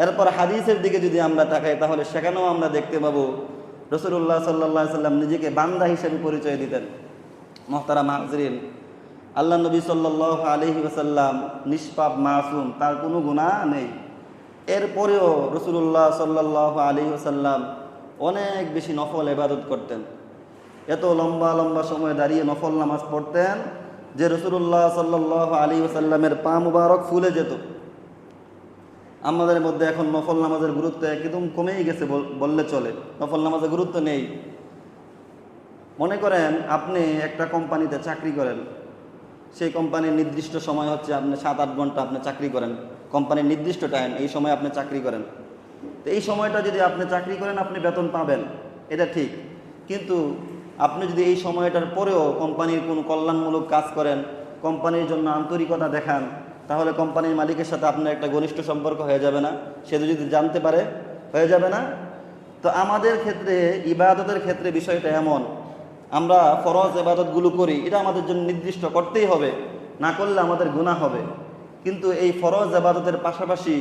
এরপর হাদিসের দিকে যদি আমরা তাকাই তাহলে সেখানেও আমরা দেখতে পাবো রাসূলুল্লাহ সাল্লাল্লাহু আলাইহি সাল্লাম নিজেকে বান্দা হিসেবে পরিচয় দিতেন। মুহতারাম হাজরিন, আল্লাহ নবী সাল্লাল্লাহু আলাইহি ওয়াসাল্লাম নিষ্পাপ মাসুম, তার কোনো গুনাহ নেই। এরপরেও রাসূলুল্লাহ সাল্লাল্লাহু আলাইহি ওয়াসাল্লাম অনেক বেশি নফল ইবাদত করতেন। এত লম্বা লম্বা সময় দাঁড়িয়ে নফল নামাজ পড়তেন যে রাসূলুল্লাহ সাল্লাল্লাহু আলাইহি ওয়াসাল্লামের পা মুবারক ফুলে যেত। আমাদের মধ্যে এখন নফল নামাজের গুরুত্ব একদম কমেই গেছে বললে চলে, নফল নামাজের গুরুত্ব নেই। মনে করেন আপনি একটা কোম্পানিতে চাকরি করেন, সেই কোম্পানির নির্দিষ্ট সময় হচ্ছে আপনি 7-8 ঘন্টা আপনি চাকরি করেন, কোম্পানির নির্দিষ্ট টাইম, এই সময় আপনি চাকরি করেন। তো এই সময়টা যদি আপনি চাকরি করেন আপনি বেতন পাবেন, এটা ঠিক। কিন্তু আপনি যদি এই সময়টার পরেও কোম্পানির কোনো কল্যাণমূলক কাজ করেন, কোম্পানির জন্য আন্তরিকতা দেখান, তাহলে কোম্পানির মালিকের সাথে আপনার একটা ঘনিষ্ঠ সম্পর্ক হয়ে যাবে না? সে যদি জানতে পারে, হয়ে যাবে না? তো আমাদের ক্ষেত্রে ইবাদতের ক্ষেত্রে বিষয়টা এমন, আমরা ফরজ ইবাদতগুলো করি, এটা আমাদের জন্য নির্দিষ্ট করতেই হবে, না করলে আমাদের গুনাহ হবে। কিন্তু এই ফরজ ইবাদতের পাশাপাশি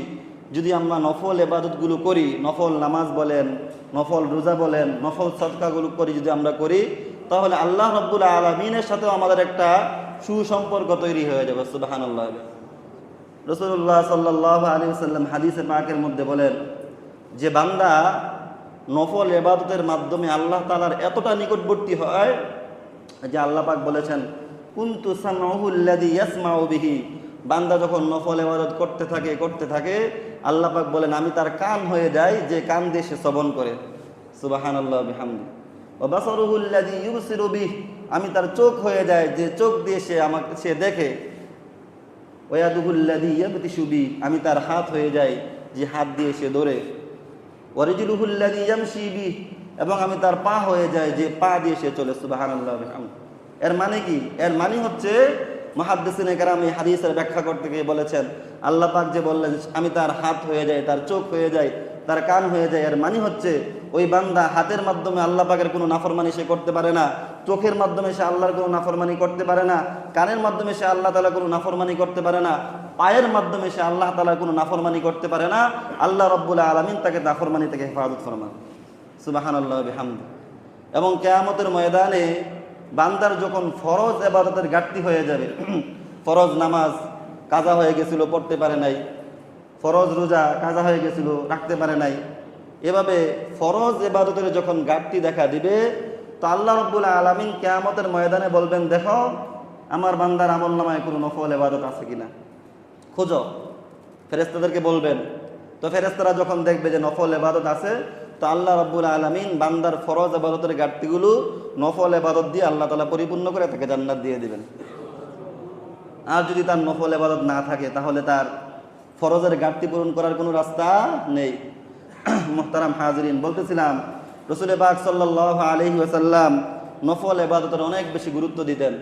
যদি আমরা নফল ইবাদতগুলো করি, নফল নামাজ বলেন, নফল রোজা বলেন, নফল সদকাগুলো করি, যদি আমরা করি, তাহলে আল্লাহ রাব্বুল আলামিনের সাথেও আমাদের একটা সুসম্পর্ক তৈরি হয়ে যাবে। সুবহানাল্লাহ। রাসূলুল্লাহ সাল্লাল্লাহু আলাইহি ওয়াসাল্লাম হাদিসে পাকের মধ্যে বলেন যে বান্দা নফল ইবাদতের মাধ্যমে আল্লাহ তাআলার এতটা নিকটবর্তী হয় যে আল্লাহ পাক বলেছেন, কুনতু সামউহু আল্লাযী ইয়াসমাউ বিহি। বান্দা যখন নফল ইবাদত করতে থাকে আল্লাহ পাক বলেন আমি তার কান হয়ে যাই, যে কান দিয়ে সে শ্রবণ করে। সুবহানাল্লাহ বিহামদি। ওয়া বাসারুহু আল্লাযী ইউবসিরু বিহি। আমি তার চোখ হয়ে যায়, যে চোখ দিয়ে সে দেখে। ওয়া ইয়াদুহু আল্লাযী ইয়াবতিশু বিহি। আমি তার হাত হয়ে যাই, যে হাত দিয়ে সে ধরে। ওয়া রিজলুহু আল্লাযী ইয়ামশি বিহি। এবং আমি তার পা হয়ে যাই, যে পা দিয়ে সে চলে। সুবহানাল্লাহ বিহামদি। এর মানে কি? এর মানে হচ্ছে মুহাদ্দিসিনে কেরাম এই হাদিসের ব্যাখ্যা করতে গিয়ে বলেছেন, আল্লাহ পাক যে বললেন আমি তার হাত হয়ে যাই, তার চোখ হয়ে যাই, তার কান হয়ে যায়, এর মানে হচ্ছে ওই বান্দা হাতের মাধ্যমে আল্লাহ পাকের কোনো নাফরমানি সে করতে পারে না, চোখের মাধ্যমে সে আল্লাহর কোনো নাফরমানি করতে পারে না, কানের মাধ্যমে সে আল্লাহ তাআলার কোনো নাফরমানি করতে পারে না, পায়ের মাধ্যমে সে আল্লাহ তাআলার কোনো নাফরমানি করতে পারে না। আল্লাহ রাব্বুল আলামিন তাকে নাফরমানি থেকে হেফাজত ফরমান। সুবহানাল্লাহ বিহামদি। এবং কিয়ামতের ময়দানে বান্দার যখন ফরজ ইবাদতের ঘাটতি হয়ে যাবে, ফরজ নামাজ কাজা হয়ে গেছিল, পড়তে পারে নাই, ফরজ রোজা কাজা হয়ে গেছিল, রাখতে পারে নাই, এভাবে ফরজ ইবাদতের যখন ঘাটতি দেখা দিবে, তো আল্লাহ রাব্বুল আলামিন কিয়ামতের ময়দানে বলবেন, দেখো আমার বান্দার আমলনামায় কোনো নফল ইবাদত আছে কিনা, খোঁজো। ফেরেশতাদেরকে বলবেন। তো ফেরেশতারা যখন দেখবে যে নফল ইবাদত আছে, তো আল্লাহ রাব্বুল আলামিন বান্দার ফরজ ইবাদতের ঘাটতিগুলো নফল ইবাদত দিয়ে আল্লাহ তাআলা পরিপূর্ণ করে তাকে জান্নাত দিয়ে দিবেন। আর যদি তার নফল ইবাদত না থাকে তাহলে তার ফরজের ঘাটতি পূরণ করার কোনো রাস্তা নেই। মুহতারাম হাজিরিন, বলতেছিলাম রাসূল পাক সাল্লাল্লাহু আলাইহি ওয়াসাল্লাম নফল ইবাদতের অনেক বেশি গুরুত্ব দিতেন।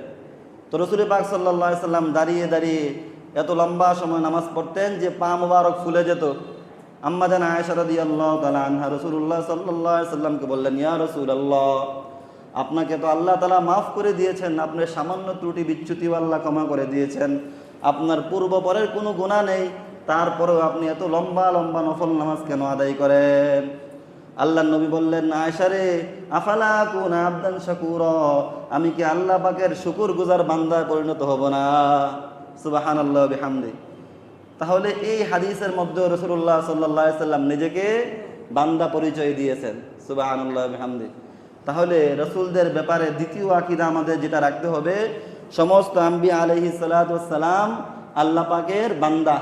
তো রাসূল পাক সাল্লাল্লাহু আলাইহি ওয়াসাল্লাম দাঁড়িয়ে দাঁড়িয়ে এত লম্বা সময় নামাজ পড়তেন যে পা মুবারক ফুলে যেত। আম্মা জান আয়েশা রাদিয়াল্লাহু তাআলা আনহা রাসূলুল্লাহ সাল্লাল্লাহু আলাইহি ওয়াসাল্লামকে বললেন, ইয়া রাসূলুল্লাহ, আপনাকে তো আল্লাহ তাআলা মাফ করে দিয়েছেন, আপনার সামান্য ত্রুটি বিচ্যুতিও আল্লাহ ক্ষমা করে দিয়েছেন, আপনার পূর্বপরের কোনো গুনাহ নেই, তারপরেও আপনি এত লম্বা লম্বা নফল নামাজ কেন আদায় করেন? আল্লাহর নবী বললেন, আয়েশা রে, আফালা কুনা আবদান শাকুরা, আমি কি আল্লাহ পাকের শুকরগুজার বান্দায় পরিণত হব না? সুবহানাল্লাহ বিহামদি। তাহলে এই হাদিসের মধ্যে রাসূলুল্লাহ সাল্লাল্লাহু আলাইহি সাল্লাম নিজেকে বান্দা পরিচয় দিয়েছেন। সুবহানাল্লাহ বিহামদি। তাহলে রাসূলদের ব্যাপারে দ্বিতীয় আকীদা আমাদের যেটা রাখতে হবে, সমস্ত আম্বিয়া আলাইহিস সালাতু ওয়াস সালাম আল্লাহ পাকের বান্দা।